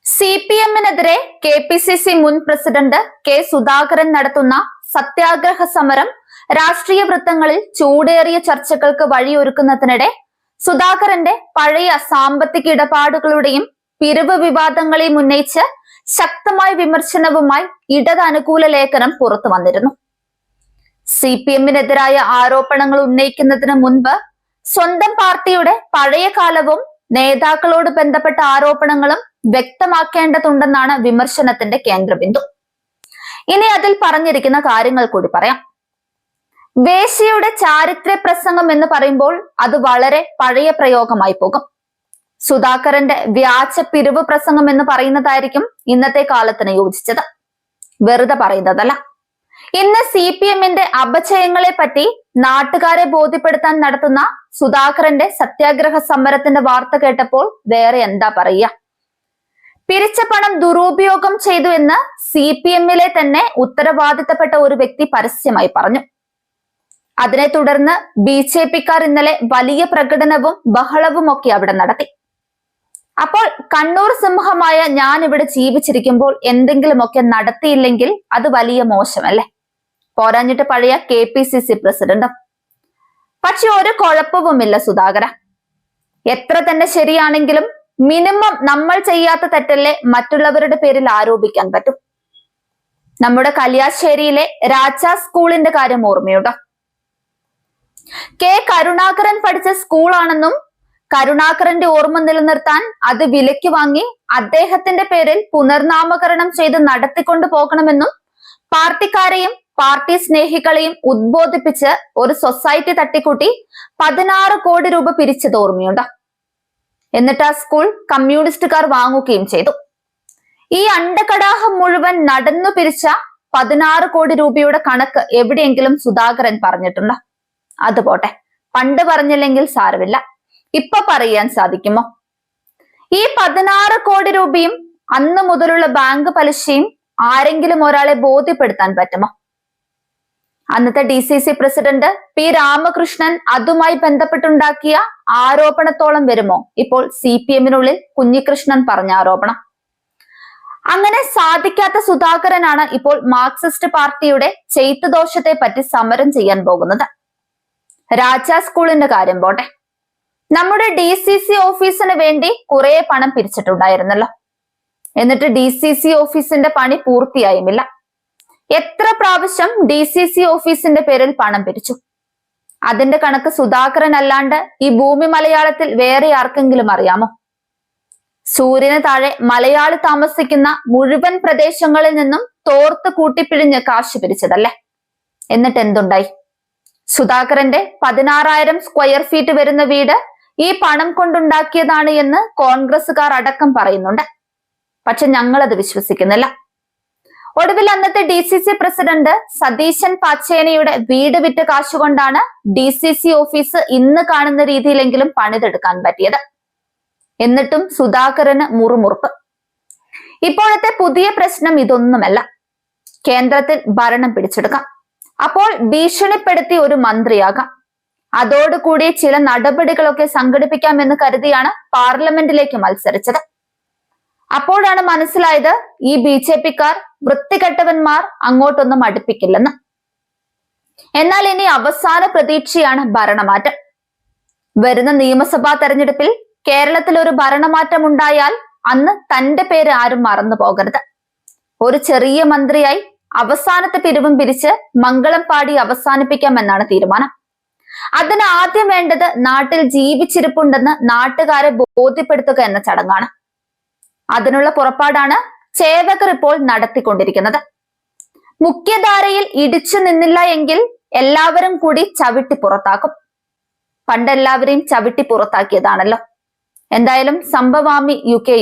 CPM-നെതിരെ KPCC മുൻ president K Sudhakaran നടത്തുന്ന സത്യാഗ്രഹ സമരം രാഷ്ട്രീയ വൃത്തങ്ങളിൽ ചൂടേറിയ ചർച്ചകൾക്ക് വഴിയൊരുക്കുന്നതിനിടെ സുധാകരന്റെ പഴയ സാമ്പത്തിക ഇടപാടുകളുടെയും പിരിവ് വിവാദങ്ങളെയും ഉന്നയിച്ച് ശക്തമായ വിമർശനവുമായി ഇടത് അനുകൂല ലേഖനം പുറത്തു വന്നിരുന്നു. CPM-നെതിരായ ആരോപണങ്ങൾ ഉന്നയിക്കുന്നതിന് മുൻപ് സ്വന്തം പാർട്ടിയുടെ പഴയ കാലവും നേതാക്കളോട് ബന്ധപ്പെട്ട ആരോപണങ്ങളും വ്യക്തമാക്കേണ്ടതുണ്ടെന്നാണ് വിമർശനത്തിന്റെ കേന്ദ്രബിന്ദു. ഇനി അതിൽ പറഞ്ഞിരിക്കുന്ന കാര്യങ്ങൾ കൂടി പറയാം. വേശ്യയുടെ ചാരിത്ര്യ പ്രസംഗം എന്ന് പറയുമ്പോൾ അത് വളരെ പഴയ പ്രയോഗമായി പോകും. സുധാകരന്റെ വ്യാജ പിരിവ് പ്രസംഗം എന്ന് പറയുന്നതായിരിക്കും ഇന്നത്തെ കാലത്തിന് യോജിച്ചത്. വെറുതെ പറയുന്നതല്ല. ഇന്ന് CPM-ന്റെ അപജയങ്ങളെ പറ്റി നാട്ടുകാരെ ബോധ്യപ്പെടുത്താൻ നടത്തുന്ന സുധാകരന്റെ സത്യാഗ്രഹ സമരത്തിന്റെ വാർത്ത കേട്ടപ്പോൾ വേറെ എന്താ പറയുക? പിരിച്ച പണം ദുരുപയോഗം ചെയ്തു എന്ന് CPM-ലെ തന്നെ ഉത്തരവാദിത്തപ്പെട്ട ഒരു വ്യക്തി പരസ്യമായി പറഞ്ഞു. അതിനെ തുടർന്ന് BJP-ക്കാർ ഇന്നലെ വലിയ പ്രകടനവും ബഹളവും ഒക്കെ അവിടെ നടത്തി. അപ്പോൾ കണ്ണൂർ സിംഹമായ ഞാൻ ഇവിടെ ജീവിച്ചിരിക്കുമ്പോൾ എന്തെങ്കിലുമൊക്കെ നടത്തിയില്ലെങ്കിൽ അത് വലിയ മോശമല്ലേ? പോരാഞ്ഞിട്ട് പഴയ KPCC പ്രസിഡന്റും. പക്ഷെ ഒരു കുഴപ്പവുമില്ല സുധാകര. എത്ര തന്നെ ശരിയാണെങ്കിലും മിനിമം നമ്മൾ ചെയ്യാത്ത തെറ്റല്ലേ മറ്റുള്ളവരുടെ പേരിൽ ആരോപിക്കാൻ പറ്റും. നമ്മുടെ കല്യാശ്ശേരിയിലെ രാജ സ്കൂളിന്റെ കാര്യം ഓർമ്മയുണ്ടോ? കരുണാകരൻ പഠിച്ച സ്കൂളാണെന്നും കരുണാകരന്റെ ഓർമ്മ നിലനിർത്താൻ അത് വിലയ്ക്ക് വാങ്ങി അദ്ദേഹത്തിന്റെ പേരിൽ പുനർനാമകരണം ചെയ്ത് നടത്തിക്കൊണ്ടു പോകണമെന്നും പാർട്ടിക്കാരെയും പാർട്ടി സ്നേഹികളെയും ഉദ്ബോധിപ്പിച്ച് ഒരു സൊസൈറ്റി തട്ടിക്കൂട്ടി 16 കോടി രൂപ പിരിച്ചത് ഓർമ്മയുണ്ടോ? എന്നിട്ട് ആ സ്കൂൾ കമ്മ്യൂണിസ്റ്റുകാർ വാങ്ങുകയും ചെയ്തു. ഈ അണ്ടകടാഹം മുഴുവൻ നടന്നു പിരിച്ച 16 കോടി രൂപയുടെ കണക്ക് എവിടെയെങ്കിലും സുധാകരൻ പറഞ്ഞിട്ടുണ്ടോ? അതുപോട്ടെ, പണ്ട് പറഞ്ഞില്ലെങ്കിൽ സാരമില്ല, ഇപ്പൊ പറയാൻ സാധിക്കുമോ? ഈ 16 കോടി രൂപയും അന്ന് മുതലുള്ള ബാങ്ക് പലിശയും ആരെങ്കിലും ഒരാളെ ബോധ്യപ്പെടുത്താൻ പറ്റുമോ? അന്നത്തെ DCC പ്രസിഡന്റ് P രാമകൃഷ്ണൻ അതുമായി ബന്ധപ്പെട്ടുണ്ടാക്കിയ ആരോപണത്തോളം വരുമോ ഇപ്പോൾ CPM-നുള്ളിൽ കുഞ്ഞികൃഷ്ണൻ പറഞ്ഞ ആരോപണം? അങ്ങനെ സാധിക്കാത്ത സുധാകരനാണ് ഇപ്പോൾ മാർക്സിസ്റ്റ് പാർട്ടിയുടെ ചെയ്ത്തുദോഷത്തെ പറ്റി സമരം ചെയ്യാൻ പോകുന്നത്. രാജ സ്കൂളിന്റെ കാര്യം പോട്ടെ, നമ്മുടെ DCC ഓഫീസിന് വേണ്ടി കുറെ പണം പിരിച്ചിട്ടുണ്ടായിരുന്നല്ലോ. എന്നിട്ട് DCC ഓഫീസിന്റെ പണി പൂർത്തിയായുമില്ല. എത്ര പ്രാവശ്യം DCC ഓഫീസിന്റെ പേരിൽ പണം പിരിച്ചു? അതിന്റെ കണക്ക് സുധാകരൻ അല്ലാണ്ട് ഈ ഭൂമി മലയാളത്തിൽ വേറെ ആർക്കെങ്കിലും അറിയാമോ? സൂര്യന് താഴെ മലയാളി താമസിക്കുന്ന മുഴുവൻ പ്രദേശങ്ങളിൽ നിന്നും തോർത്ത് കൂട്ടിപ്പിഴിഞ്ഞ് കാശ് പിരിച്ചതല്ലേ? എന്നിട്ട് എന്തുണ്ടായി? സുധാകരന്റെ 16,000 സ്ക്വയർ ഫീറ്റ് വരുന്ന വീട് ഈ പണം കൊണ്ടുണ്ടാക്കിയതാണ് എന്ന് കോൺഗ്രസുകാർ അടക്കം പറയുന്നുണ്ട്. പക്ഷെ ഞങ്ങളത് വിശ്വസിക്കുന്നില്ല. ഒടുവിൽ അന്നത്തെ DCC പ്രസിഡന്റ് സതീശൻ പാച്ചേനയുടെ വീട് വിറ്റ കാശുകൊണ്ടാണ് DCC ഓഫീസ് ഇന്ന് കാണുന്ന രീതിയിലെങ്കിലും പണിതെടുക്കാൻ പറ്റിയത്. എന്നിട്ടും സുധാകരന് മുറുമുറുപ്പ്. ഇപ്പോഴത്തെ പുതിയ പ്രശ്നം ഇതൊന്നുമല്ല, കേന്ദ്രത്തിൽ ഭരണം പിടിച്ചെടുക്കാം, അപ്പോൾ ഭീഷണിപ്പെടുത്തി ഒരു മന്ത്രിയാകാം, അതോടുകൂടി ചില നടപടികളൊക്കെ സംഘടിപ്പിക്കാമെന്ന് കരുതിയാണ് പാർലമെന്റിലേക്ക് മത്സരിച്ചത്. അപ്പോഴാണ് മനസ്സിലായത് ഈ BJP-ക്കാർ വൃത്തികെട്ടവന്മാർ അങ്ങോട്ടൊന്നും അടുപ്പിക്കില്ലെന്ന്. എന്നാൽ ഇനി അവസാന പ്രതീക്ഷയാണ് ഭരണമാറ്റം. വരുന്ന നിയമസഭാ തെരഞ്ഞെടുപ്പിൽ കേരളത്തിൽ ഒരു ഭരണമാറ്റം ഉണ്ടായാൽ അന്ന് തന്റെ പേര് ആരും മറന്നു പോകരുത്. ഒരു ചെറിയ മന്ത്രിയായി അവസാനത്തെ പിരിവും പിരിച്ച് മംഗളം പാടി അവസാനിപ്പിക്കാമെന്നാണ് തീരുമാനം. അതിന് ആദ്യം വേണ്ടത് നാട്ടിൽ ജീവിച്ചിരിപ്പുണ്ടെന്ന് നാട്ടുകാരെ ബോധ്യപ്പെടുത്തുക എന്ന ചടങ്ങാണ്. അതിനുള്ള പുറപ്പാടാണ് ചേവകർ ഇപ്പോൾ നടത്തിക്കൊണ്ടിരിക്കുന്നത്. മുഖ്യധാരയിൽ ഇടിച്ചു നിന്നില്ല എങ്കിൽ എല്ലാവരും കൂടി ചവിട്ടി പുറത്താക്കും. പണ്ടെല്ലാവരെയും ചവിട്ടി പുറത്താക്കിയതാണല്ലോ. എന്തായാലും സംഭവാമി യുകെ